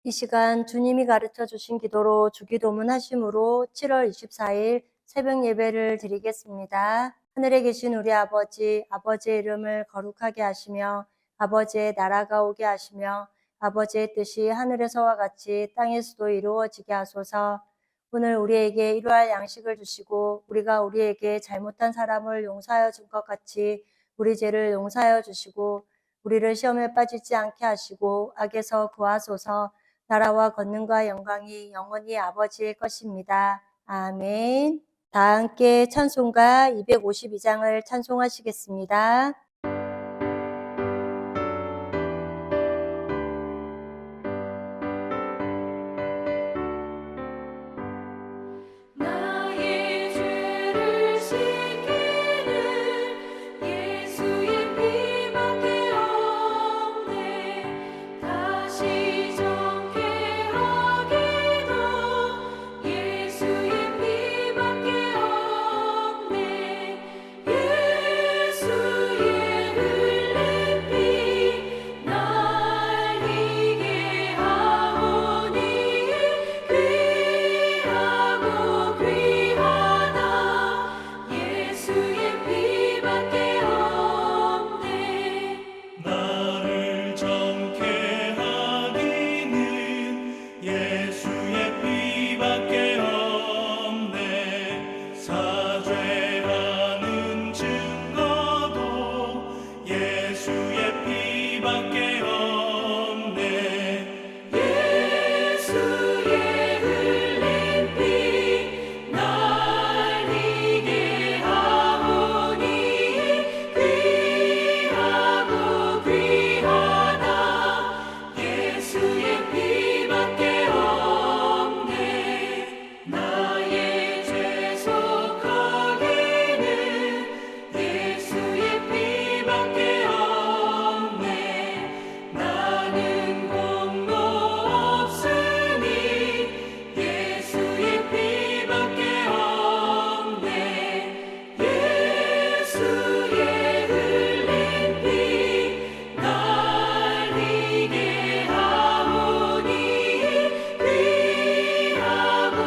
이 시간 주님이 가르쳐 주신 기도로 주기도문 하심으로 7월 24일 새벽 예배를 드리겠습니다. 하늘에 계신 우리 아버지, 아버지의 이름을 거룩하게 하시며 아버지의 나라가 오게 하시며 아버지의 뜻이 하늘에서와 같이 땅에서도 이루어지게 하소서. 오늘 우리에게 일용할 양식을 주시고 우리가 우리에게 잘못한 사람을 용서하여 준 것 같이 우리 죄를 용서하여 주시고 우리를 시험에 빠지지 않게 하시고 악에서 구하소서. 나라와 권능과 영광이 영원히 아버지의 것입니다. 아멘. 다 함께 찬송가 252장을 찬송하시겠습니다. 나의 죄를 씻기는 예수의 피밖에 없네. 다시 정케 하기도 예수의 피밖에 없네. 예수의 흘린 피 날 이게 하오니 귀하고 귀하다. 예수의 피밖에 없네. 나를 정케 하기는 예수의 피밖에 없네. 사죄하는 증거도 예수의 피밖에 없네. 예수의 흘린 피 날 이게 하오니 귀하고 귀하다. 예수의 피밖에 없네. 나의 죄 속하기는 예수의 피밖에 없네. 나는 공로 없으니 예수의 피밖에 없네. 예수의 흘린 피 날 이게 하오니 귀하고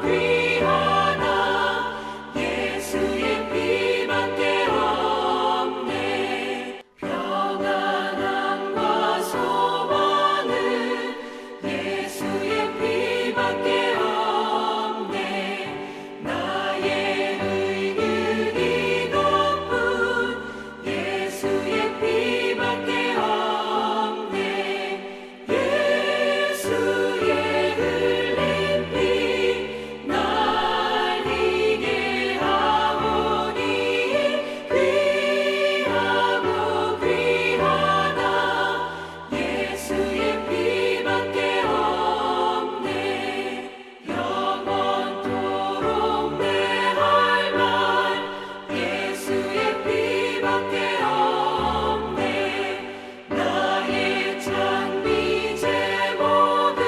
귀하다. 예수의 피밖에 없네. 평안함과 소망은 예수의 피밖에 없네. 나의 의는 이것뿐 예수의 피밖에 없네. 예수의 흘린 피 날 이게 하오니 귀하고 귀하다. 예수의 피밖에 없네. 영원토록 내 할 말 예수의 피밖에 없네. 나의 찬미 제목은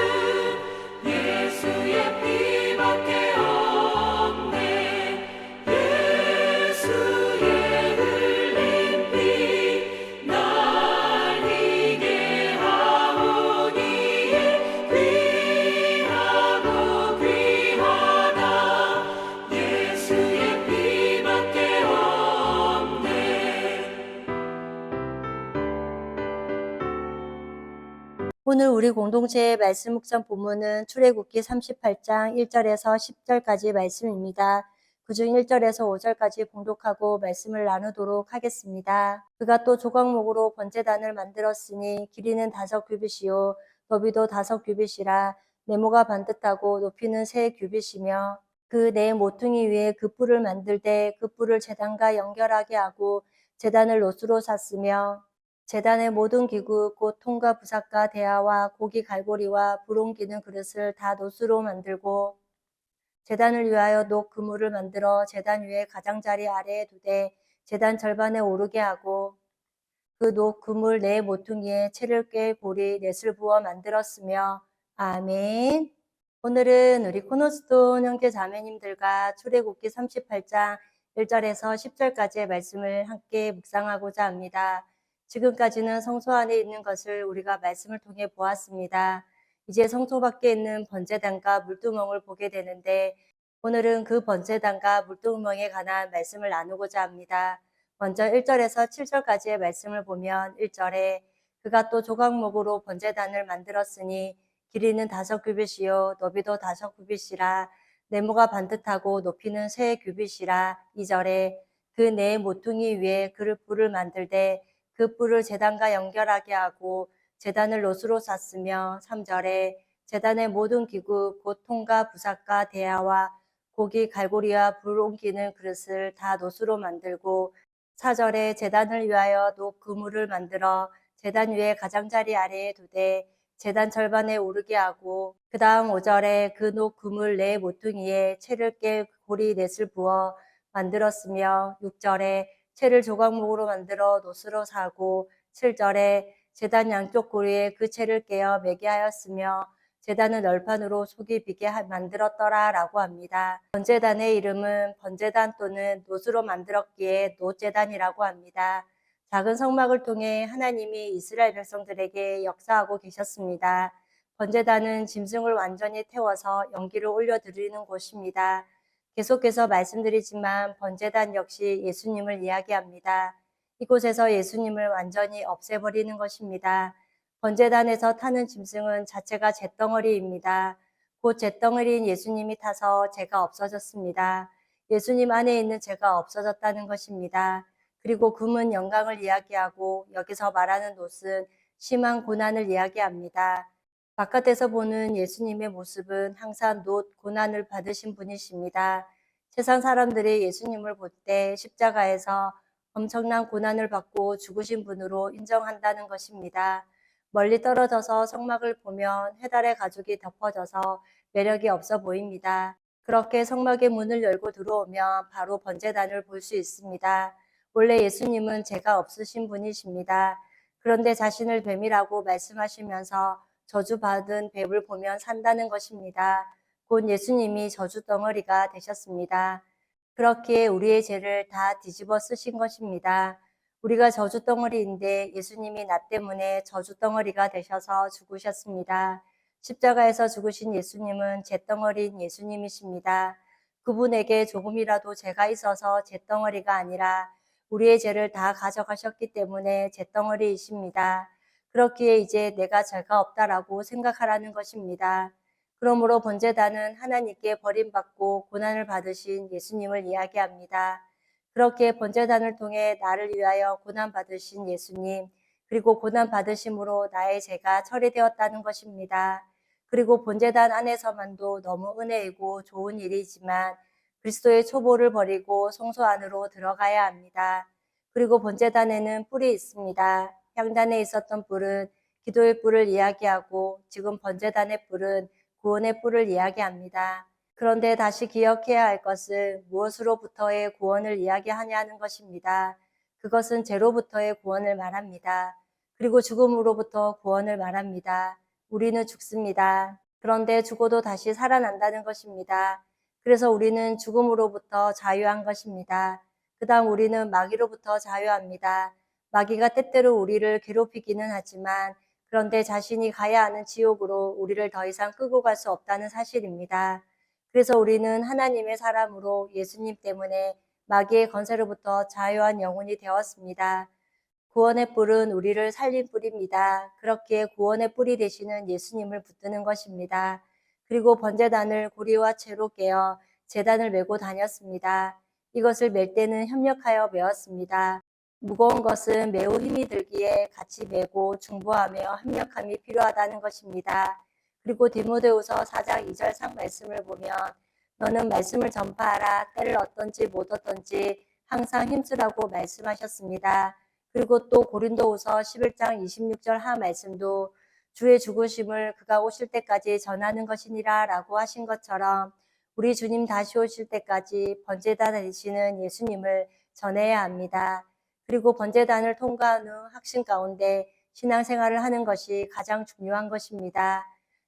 예수의 피밖에 없네. 예수의 흘린 피 날 이게 하오니 귀하고 귀하다. 예수의 피밖에 없네. 오늘 우리 공동체의 말씀 묵상 본문은 출애굽기 38장 1절에서 10절까지 말씀입니다. 그중 1절에서 5절까지 봉독하고 말씀을 나누도록 하겠습니다. 그가 또 조각목으로 번제단을 만들었으니 길이는 5규빗이요 너비도 5규빗이라 네모가 반듯하고 높이는 3규빗이며 그 네 모퉁이 위에 그 뿔을 만들되 그 뿔을 제단과 연결하게 하고 제단을 노수로 샀으며 제단의 모든 기구 곧 통과 부삭과 대야와 고기 갈고리와 불 옮기는 그릇을 다 노수로 만들고 제단을 위하여 녹 그물을 만들어 제단 위에 가장자리 아래에 두되 제단 절반에 오르게 하고 그 녹 그물 네 모퉁이에 채를 꿰 고리 넷을 부어 만들었으며 아멘. 오늘은 우리 코너스톤 형제 자매님들과 출애굽기 38장 1절에서 10절까지의 말씀을 함께 묵상하고자 합니다. 지금까지는 성소 안에 있는 것을 우리가 말씀을 통해 보았습니다. 이제 성소 밖에 있는 번제단과 물두멍을 보게 되는데 오늘은 그 번제단과 물두멍에 관한 말씀을 나누고자 합니다. 먼저 1절에서 7절까지의 말씀을 보면 1절에 그가 또 조각목으로 번제단을 만들었으니 길이는 5규빗이요 너비도 5규빗이라 네모가 반듯하고 높이는 3규빗이라 2절에 그 네 모퉁이 위에 그를 뿔을 만들되 그 뿔을 제단과 연결하게 하고 제단을 놋으로 쌌으며 3절에 제단의 모든 기구 곧 통과 부삭과 대야와 고기 갈고리와 불 옮기는 그릇을 다 놋으로 만들고 4절에 제단을 위하여 녹 그물을 만들어 제단 위에 가장자리 아래에 두되 제단 절반에 오르게 하고 그 다음 5절에 그 녹 그물 네 모퉁이에 채를 깨 고리 넷을 부어 만들었으며 6절에 채를 조각목으로 만들어 놋으로 사고 7절에 제단 양쪽 고리에 그 채를 깨어 매게 하였으며 제단을 널판으로 속이 비게 만들었더라라고 합니다. 번제단의 이름은 번제단 또는 놋으로 만들었기에 놋제단이라고 합니다. 작은 성막을 통해 하나님이 이스라엘 백성들에게 역사하고 계셨습니다. 번제단은 짐승을 완전히 태워서 연기를 올려드리는 곳입니다. 계속해서 말씀드리지만 번제단 역시 예수님을 이야기합니다. 이곳에서 예수님을 완전히 없애버리는 것입니다. 번제단에서 타는 짐승은 자체가 잿덩어리입니다. 곧 잿덩어리인 예수님이 타서 죄가 없어졌습니다. 예수님 안에 있는 죄가 없어졌다는 것입니다. 그리고 금은 영광을 이야기하고 여기서 말하는 놋은 심한 고난을 이야기합니다. 바깥에서 보는 예수님의 모습은 항상 놋 고난을 받으신 분이십니다. 세상 사람들이 예수님을 볼 때 십자가에서 엄청난 고난을 받고 죽으신 분으로 인정한다는 것입니다. 멀리 떨어져서 성막을 보면 해달의 가죽이 덮어져서 매력이 없어 보입니다. 그렇게 성막의 문을 열고 들어오면 바로 번제단을 볼 수 있습니다. 원래 예수님은 죄가 없으신 분이십니다. 그런데 자신을 뱀이라고 말씀하시면서 저주받은 뱀을 보면 산다는 것입니다. 곧 예수님이 저주덩어리가 되셨습니다. 그렇기에 우리의 죄를 다 뒤집어 쓰신 것입니다. 우리가 저주덩어리인데 예수님이 나 때문에 저주덩어리가 되셔서 죽으셨습니다. 십자가에서 죽으신 예수님은 잿덩어리인 예수님이십니다. 그분에게 조금이라도 죄가 있어서 잿덩어리가 아니라 우리의 죄를 다 가져가셨기 때문에 잿덩어리이십니다. 그렇기에 이제 내가 죄가 없다라고 생각하라는 것입니다. 그러므로 번제단은 하나님께 버림받고 고난을 받으신 예수님을 이야기합니다. 그렇게 번제단을 통해 나를 위하여 고난받으신 예수님, 그리고 고난받으심으로 나의 죄가 처리되었다는 것입니다. 그리고 번제단 안에서만도 너무 은혜이고 좋은 일이지만 그리스도의 초보를 버리고 성소 안으로 들어가야 합니다. 그리고 번제단에는 뿔이 있습니다. 향단에 있었던 뿔은 기도의 뿔을 이야기하고 지금 번제단의 뿔은 구원의 뿔을 이야기합니다. 그런데 다시 기억해야 할 것은 무엇으로부터의 구원을 이야기하냐는 것입니다. 그것은 죄로부터의 구원을 말합니다. 그리고 죽음으로부터 구원을 말합니다. 우리는 죽습니다. 그런데 죽어도 다시 살아난다는 것입니다. 그래서 우리는 죽음으로부터 자유한 것입니다. 그 다음 우리는 마귀로부터 자유합니다. 마귀가 때때로 우리를 괴롭히기는 하지만 그런데 자신이 가야 하는 지옥으로 우리를 더 이상 끌고 갈 수 없다는 사실입니다. 그래서 우리는 하나님의 사람으로 예수님 때문에 마귀의 권세로부터 자유한 영혼이 되었습니다. 구원의 뿔은 우리를 살린 뿔입니다. 그렇기에 구원의 뿔이 되시는 예수님을 붙드는 것입니다. 그리고 번제단을 고리와 채로 깨어 제단을 메고 다녔습니다. 이것을 맬 때는 협력하여 메었습니다. 무거운 것은 매우 힘이 들기에 같이 메고 중보하며 협력함이 필요하다는 것입니다. 그리고 디모데후서 4장 2절 상 말씀을 보면 너는 말씀을 전파하라. 때를 어떤지 못 어떤지 항상 힘쓰라고 말씀하셨습니다. 그리고 또 고린도후서 11장 26절 하 말씀도 주의 죽으심을 그가 오실 때까지 전하는 것이니라 라고 하신 것처럼 우리 주님 다시 오실 때까지 번제단 되시는 예수님을 전해야 합니다. 그리고 번제단을 통과한 후 확신 가운데 신앙생활을 하는 것이 가장 중요한 것입니다.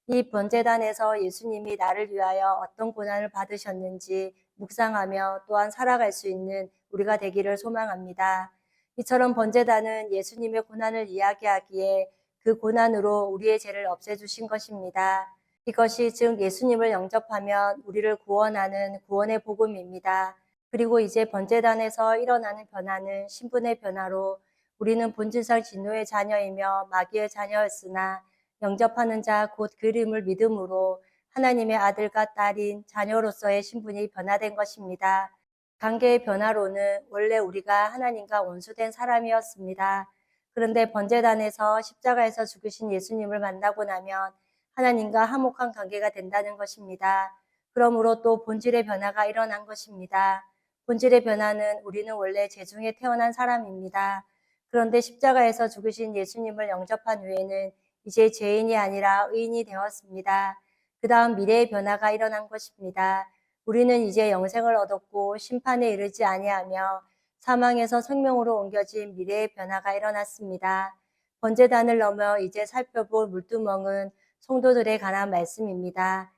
이 번제단에서 예수님이 나를 위하여 어떤 고난을 받으셨는지 묵상하며 또한 살아갈 수 있는 우리가 되기를 소망합니다. 이처럼 번제단은 예수님의 고난을 이야기하기에 그 고난으로 우리의 죄를 없애주신 것입니다. 이것이 즉 예수님을 영접하면 우리를 구원하는 구원의 복음입니다. 그리고 이제 번제단에서 일어나는 변화는 신분의 변화로 우리는 본질상 진노의 자녀이며 마귀의 자녀였으나 영접하는 자 곧 그림을 믿음으로 하나님의 아들과 딸인 자녀로서의 신분이 변화된 것입니다. 관계의 변화로는 원래 우리가 하나님과 원수된 사람이었습니다. 그런데 번제단에서 십자가에서 죽으신 예수님을 만나고 나면 하나님과 화목한 관계가 된다는 것입니다. 그러므로 또 본질의 변화가 일어난 것입니다. 본질의 변화는 우리는 원래 죄중에 태어난 사람입니다. 그런데 십자가에서 죽으신 예수님을 영접한 후에는 이제 죄인이 아니라 의인이 되었습니다. 그 다음 미래의 변화가 일어난 것입니다. 우리는 이제 영생을 얻었고 심판에 이르지 아니하며 사망에서 생명으로 옮겨진 미래의 변화가 일어났습니다. 번제단을 넘어 이제 살펴볼 물두멍은 성도들에 관한 말씀입니다.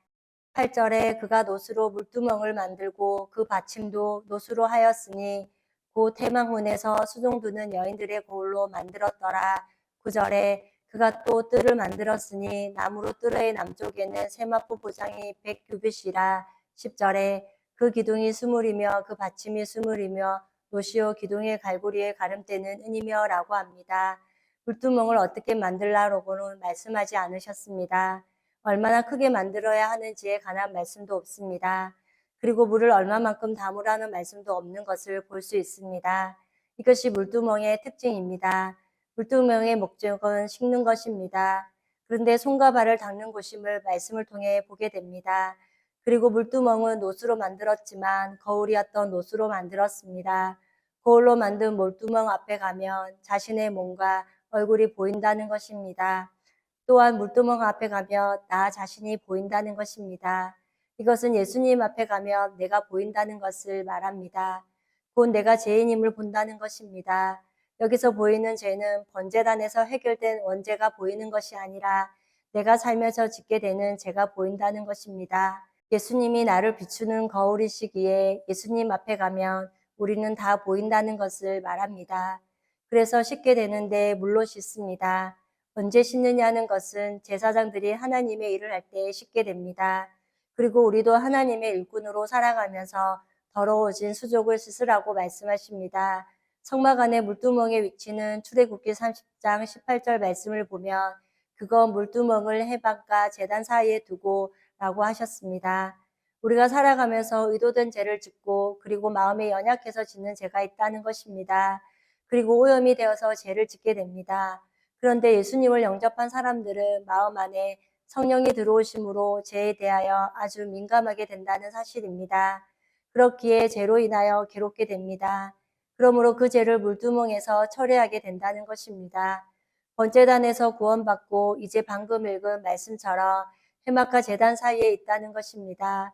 8절에 그가 놋으로 물두멍을 만들고 그 받침도 놋으로 하였으니 곧 해망훈에서 수종 두는 여인들의 고울로 만들었더라. 9절에 그가 또 뜰을 만들었으니 나무로 뜰의 남쪽에는 세마포 보장이 100규빗이라. 10절에 그 기둥이 수물이며 그 받침이 수물이며 노시오 기둥의 갈고리의 가름대는 은이며 라고 합니다. 물두멍을 어떻게 만들라고는 말씀하지 않으셨습니다. 얼마나 크게 만들어야 하는지에 관한 말씀도 없습니다. 그리고 물을 얼마만큼 담으라는 말씀도 없는 것을 볼 수 있습니다. 이것이 물두멍의 특징입니다. 물두멍의 목적은 식는 것입니다. 그런데 손과 발을 닦는 곳임을 말씀을 통해 보게 됩니다. 그리고 물두멍은 놋으로 만들었지만 거울이었던 놋으로 만들었습니다. 거울로 만든 물두멍 앞에 가면 자신의 몸과 얼굴이 보인다는 것입니다. 또한 물두멍 앞에 가면 나 자신이 보인다는 것입니다. 이것은 예수님 앞에 가면 내가 보인다는 것을 말합니다. 곧 내가 죄인임을 본다는 것입니다. 여기서 보이는 죄는 번제단에서 해결된 원죄가 보이는 것이 아니라 내가 살면서 짓게 되는 죄가 보인다는 것입니다. 예수님이 나를 비추는 거울이시기에 예수님 앞에 가면 우리는 다 보인다는 것을 말합니다. 그래서 씻게 되는데 물로 씻습니다. 언제 씻느냐는 것은 제사장들이 하나님의 일을 할 때 씻게 됩니다. 그리고 우리도 하나님의 일꾼으로 살아가면서 더러워진 수족을 씻으라고 말씀하십니다. 성막 안의 물두멍의 위치는 출애굽기 30장 18절 말씀을 보면 그거 물두멍을 해방과 제단 사이에 두고 라고 하셨습니다. 우리가 살아가면서 의도된 죄를 짓고 그리고 마음에 연약해서 짓는 죄가 있다는 것입니다. 그리고 오염이 되어서 죄를 짓게 됩니다. 그런데 예수님을 영접한 사람들은 마음 안에 성령이 들어오심으로 죄에 대하여 아주 민감하게 된다는 사실입니다. 그렇기에 죄로 인하여 괴롭게 됩니다. 그러므로 그 죄를 물두멍에서 철회하게 된다는 것입니다. 번제단에서 구원받고 이제 방금 읽은 말씀처럼 해막과 제단 사이에 있다는 것입니다.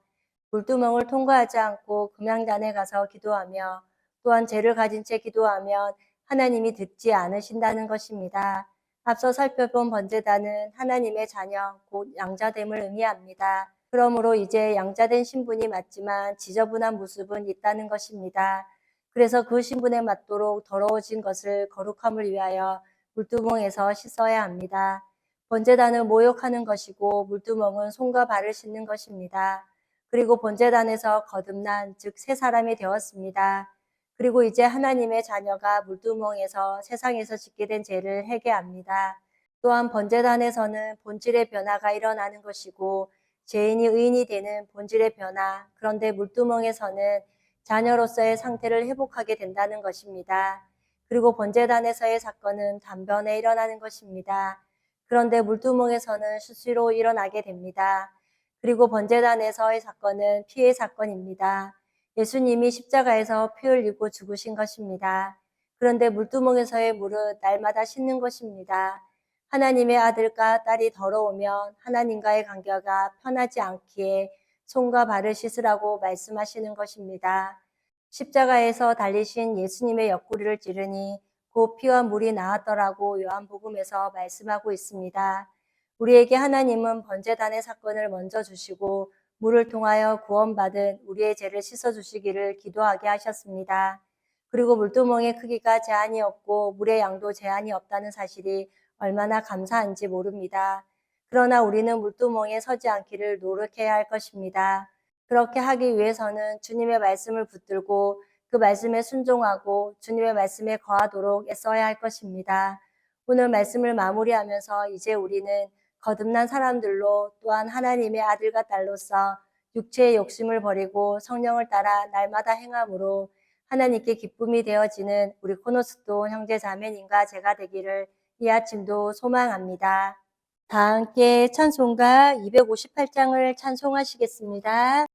물두멍을 통과하지 않고 금양단에 가서 기도하며 또한 죄를 가진 채 기도하면 하나님이 듣지 않으신다는 것입니다. 앞서 살펴본 번제단은 하나님의 자녀, 곧 양자됨을 의미합니다. 그러므로 이제 양자된 신분이 맞지만 지저분한 모습은 있다는 것입니다. 그래서 그 신분에 맞도록 더러워진 것을 거룩함을 위하여 물두멍에서 씻어야 합니다. 번제단을 모욕하는 것이고 물두멍은 손과 발을 씻는 것입니다. 그리고 번제단에서 거듭난 즉 새 사람이 되었습니다. 그리고 이제 하나님의 자녀가 물두멍에서 세상에서 짓게 된 죄를 회개합니다. 또한 번제단에서는 본질의 변화가 일어나는 것이고 죄인이 의인이 되는 본질의 변화, 그런데 물두멍에서는 자녀로서의 상태를 회복하게 된다는 것입니다. 그리고 번제단에서의 사건은 단번에 일어나는 것입니다. 그런데 물두멍에서는 수시로 일어나게 됩니다. 그리고 번제단에서의 사건은 피의 사건입니다. 예수님이 십자가에서 피 흘리고 죽으신 것입니다. 그런데 물두멍에서의 물은 날마다 씻는 것입니다. 하나님의 아들과 딸이 더러우면 하나님과의 관계가 편하지 않기에 손과 발을 씻으라고 말씀하시는 것입니다. 십자가에서 달리신 예수님의 옆구리를 찌르니 곧 피와 물이 나왔더라고 요한복음에서 말씀하고 있습니다. 우리에게 하나님은 번제단의 사건을 먼저 주시고 물을 통하여 구원받은 우리의 죄를 씻어주시기를 기도하게 하셨습니다. 그리고 물두멍의 크기가 제한이 없고 물의 양도 제한이 없다는 사실이 얼마나 감사한지 모릅니다. 그러나 우리는 물두멍에 서지 않기를 노력해야 할 것입니다. 그렇게 하기 위해서는 주님의 말씀을 붙들고 그 말씀에 순종하고 주님의 말씀에 거하도록 애써야 할 것입니다. 오늘 말씀을 마무리하면서 이제 우리는 거듭난 사람들로 또한 하나님의 아들과 딸로서 육체의 욕심을 버리고 성령을 따라 날마다 행함으로 하나님께 기쁨이 되어지는 우리 코너스톤 형제 자매님과 제가 되기를 이 아침도 소망합니다. 다 함께 찬송가 258장을 찬송하시겠습니다.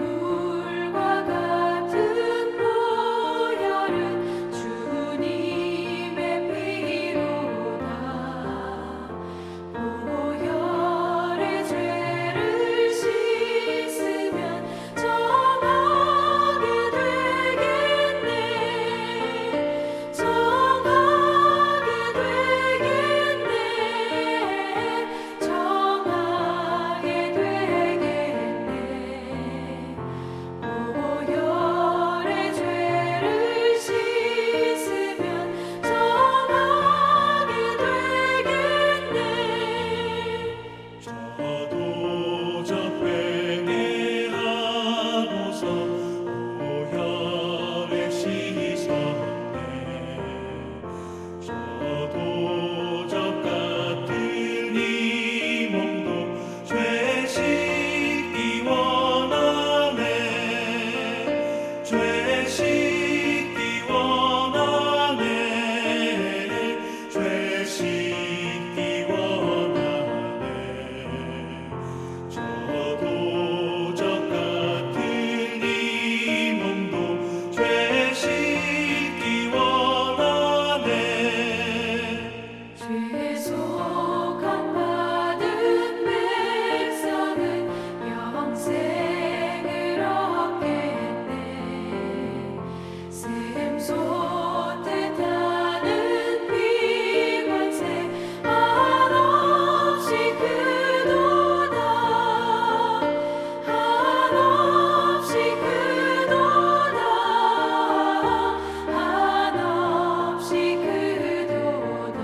샘물과 같은 보혈은 주님의 피로다. 보혈의 죄를 씻으면 정하게 되겠네. 정하게 되겠네. 정하게 되겠네. 보혈의 죄를 씻으면 정하게 되겠네. 저도 회개하고서 보혈에 씻었네. 저도 같은 이 몸도 죄 씻기 원하네. 죄 씻기 원하네. 죄 씻기 원하네. 저도 같은 이 몸도 죄 씻기 원하네. 죄속함 받은 백성은 영생을 얻겠네. 샘솟듯하는 피관세 한없이 크도다. 한없이 크도다. 한없이 크도다.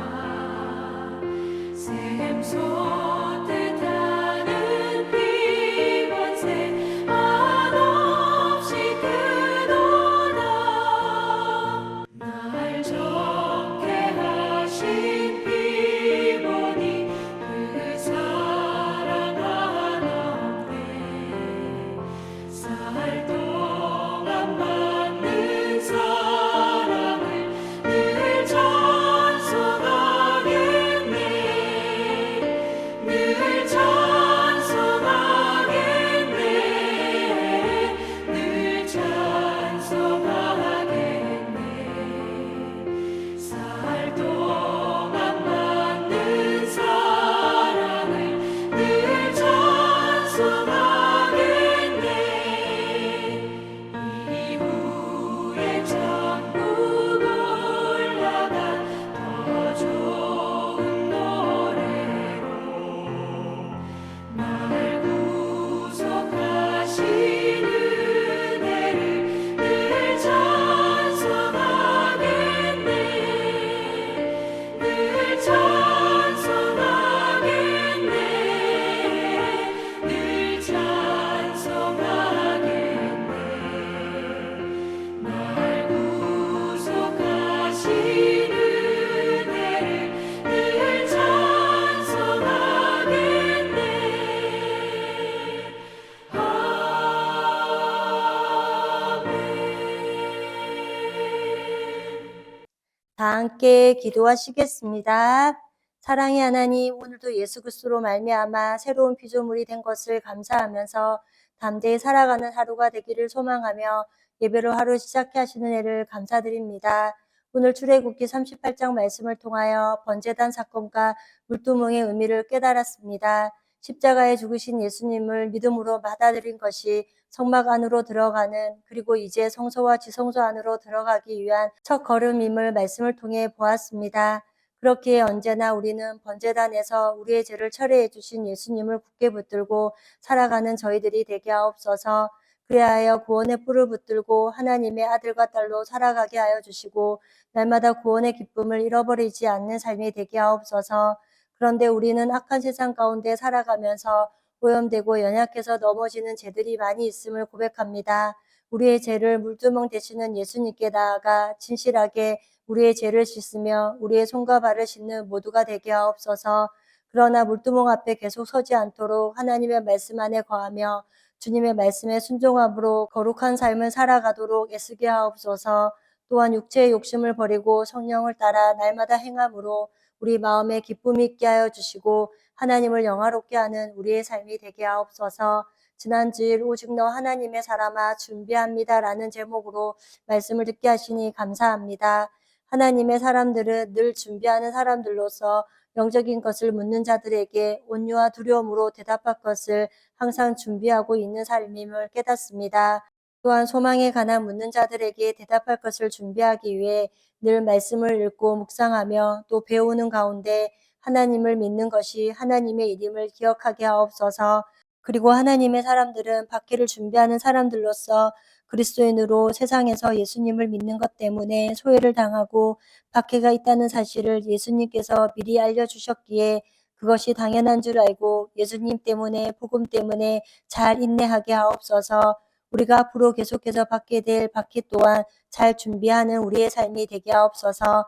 샘솟듯하는 피관세 한없이 크도다. 날 정케 하신 피보니 그 사랑 한없네. 살 동안 받는 사랑을 늘 찬송하겠네. 늘 찬송하겠네. 늘 찬송하겠네. 살 동안 받는 사랑을 늘 찬송하겠네. 이후에 천국 올라가 더 좋은 노래로 날 구속하신 은혜를 늘 찬송하겠네. 늘 찬송하겠네. 늘 찬송하겠네. 날 구속하신 은혜를 늘 찬송하겠네. 다 함께 기도하시겠습니다. 사랑의 하나님, 오늘도 예수 그리스도로 말미암아 새로운 피조물이 된 것을 감사하면서 담대히 살아가는 하루가 되기를 소망하며 예배로 하루 시작해 하시는 애를 감사드립니다. 오늘 출애굽기 38장 말씀을 통하여 번제단 사건과 물두멍의 의미를 깨달았습니다. 십자가에 죽으신 예수님을 믿음으로 받아들인 것이 성막 안으로 들어가는, 그리고 이제 성소와 지성소 안으로 들어가기 위한 첫 걸음임을 말씀을 통해 보았습니다. 그렇기에 언제나 우리는 번제단에서 우리의 죄를 철회해 주신 예수님을 굳게 붙들고 살아가는 저희들이 되게 하옵소서. 그리하여 구원의 뿔을 붙들고 하나님의 아들과 딸로 살아가게 하여 주시고 날마다 구원의 기쁨을 잃어버리지 않는 삶이 되게 하옵소서. 그런데 우리는 악한 세상 가운데 살아가면서 오염되고 연약해서 넘어지는 죄들이 많이 있음을 고백합니다. 우리의 죄를 물두멍 되시는 예수님께 나아가 진실하게 우리의 죄를 씻으며 우리의 손과 발을 씻는 모두가 되게 하옵소서. 그러나 물두멍 앞에 계속 서지 않도록 하나님의 말씀 안에 거하며 주님의 말씀에 순종함으로 거룩한 삶을 살아가도록 애쓰게 하옵소서. 또한 육체의 욕심을 버리고 성령을 따라 날마다 행함으로 우리 마음에 기쁨이 있게 하여 주시고 하나님을 영화롭게 하는 우리의 삶이 되게 하옵소서. 지난 주일 오직 너 하나님의 사람아 준비합니다라는 제목으로 말씀을 듣게 하시니 감사합니다. 하나님의 사람들은 늘 준비하는 사람들로서 영적인 것을 묻는 자들에게 온유와 두려움으로 대답할 것을 항상 준비하고 있는 삶임을 깨닫습니다. 또한 소망에 관한 묻는 자들에게 대답할 것을 준비하기 위해 늘 말씀을 읽고 묵상하며 또 배우는 가운데 하나님을 믿는 것이 하나님의 일임을 기억하게 하옵소서. 그리고 하나님의 사람들은 박해를 준비하는 사람들로서 그리스도인으로 세상에서 예수님을 믿는 것 때문에 소외를 당하고 박해가 있다는 사실을 예수님께서 미리 알려주셨기에 그것이 당연한 줄 알고 예수님 때문에 복음 때문에 잘 인내하게 하옵소서. 우리가 앞으로 계속해서 받게 될 박해 또한 잘 준비하는 우리의 삶이 되게 하옵소서.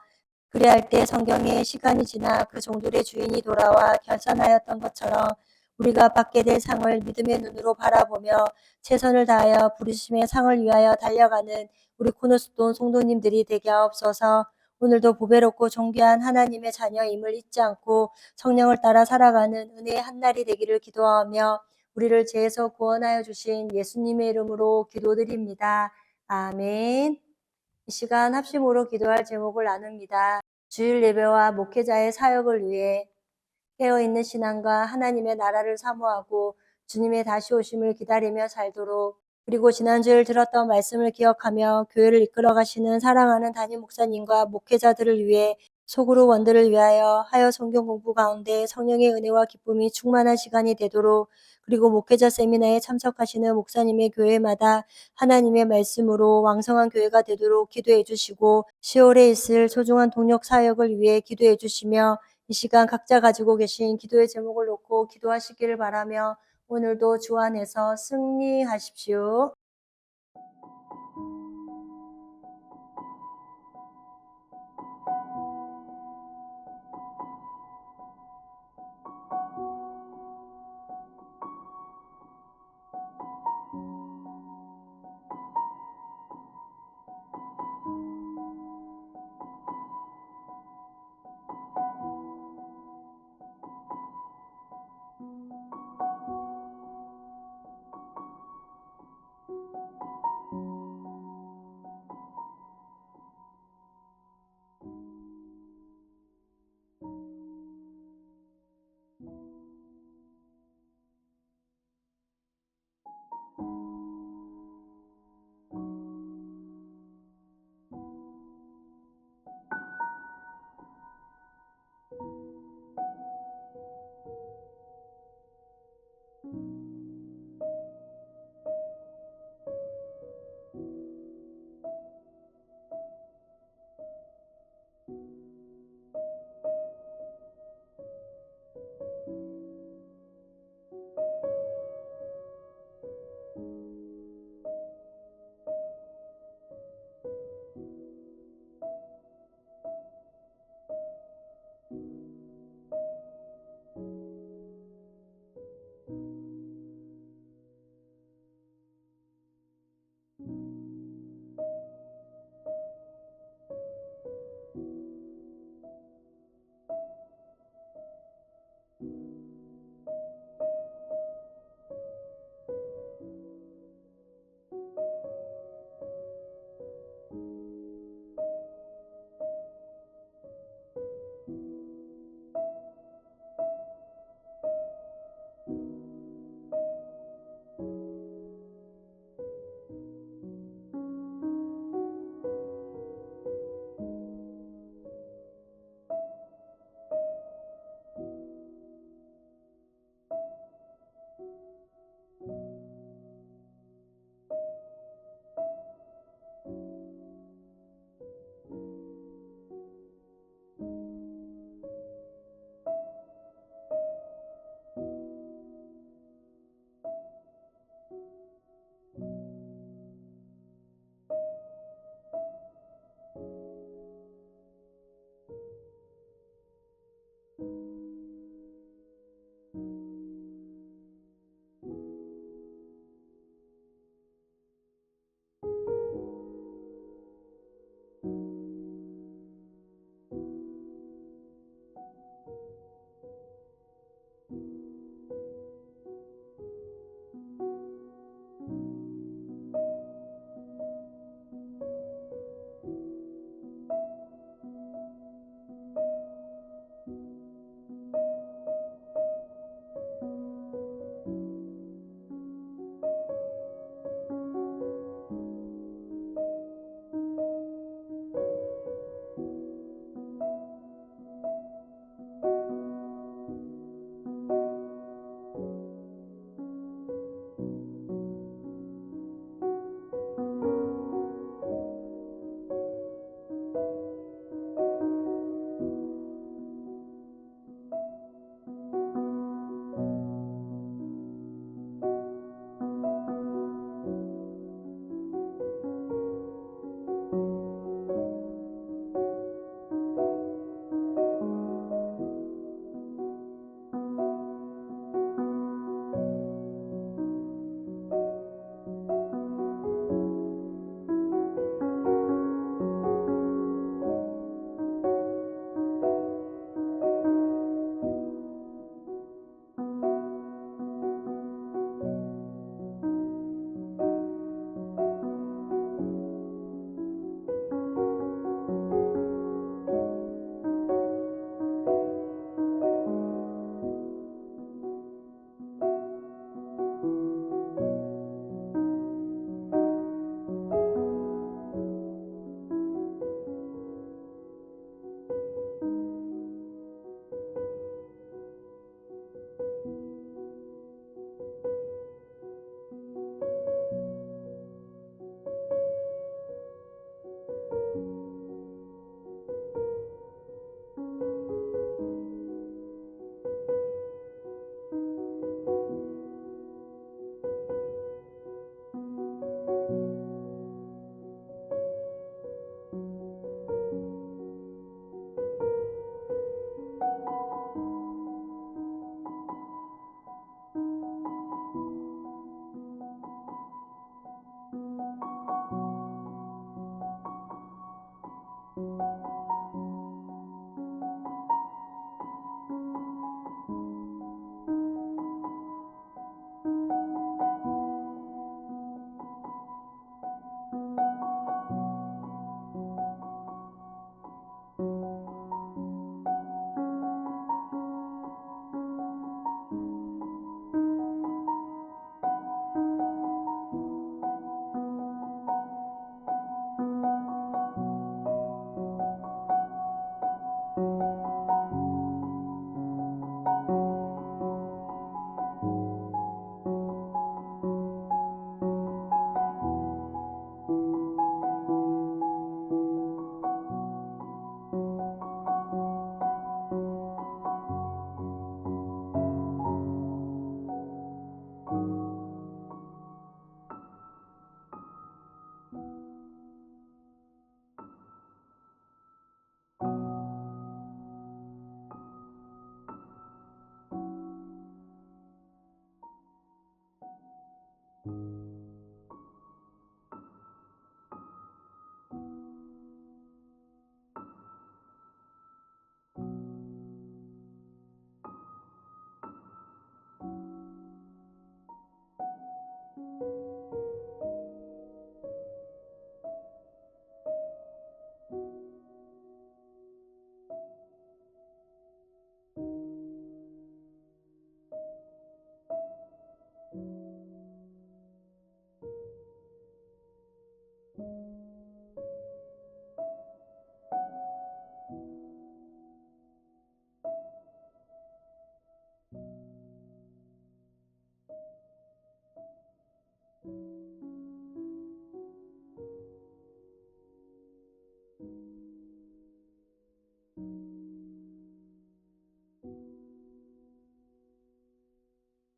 그리할 때 성경에 시간이 지나 그 종들의 주인이 돌아와 결산하였던 것처럼 우리가 받게 될 상을 믿음의 눈으로 바라보며 최선을 다하여 부르심의 상을 위하여 달려가는 우리 코너스톤 성도님들이 되게 하옵소서. 오늘도 보배롭고 존귀한 하나님의 자녀임을 잊지 않고 성령을 따라 살아가는 은혜의 한날이 되기를 기도하며 우리를 죄에서 구원하여 주신 예수님의 이름으로 기도드립니다. 아멘. 이 시간 합심으로 기도할 제목을 나눕니다. 주일 예배와 목회자의 사역을 위해 깨어있는 신앙과 하나님의 나라를 사모하고 주님의 다시 오심을 기다리며 살도록, 그리고 지난주에 들었던 말씀을 기억하며 교회를 이끌어 가시는 사랑하는 담임 목사님과 목회자들을 위해 속으로 원들을 위하여 하여 성경 공부 가운데 성령의 은혜와 기쁨이 충만한 시간이 되도록, 그리고 목회자 세미나에 참석하시는 목사님의 교회마다 하나님의 말씀으로 왕성한 교회가 되도록 기도해 주시고 10월에 있을 소중한 동력 사역을 위해 기도해 주시며 이 시간 각자 가지고 계신 기도의 제목을 놓고 기도하시기를 바라며 오늘도 주 안에서 승리하십시오. 주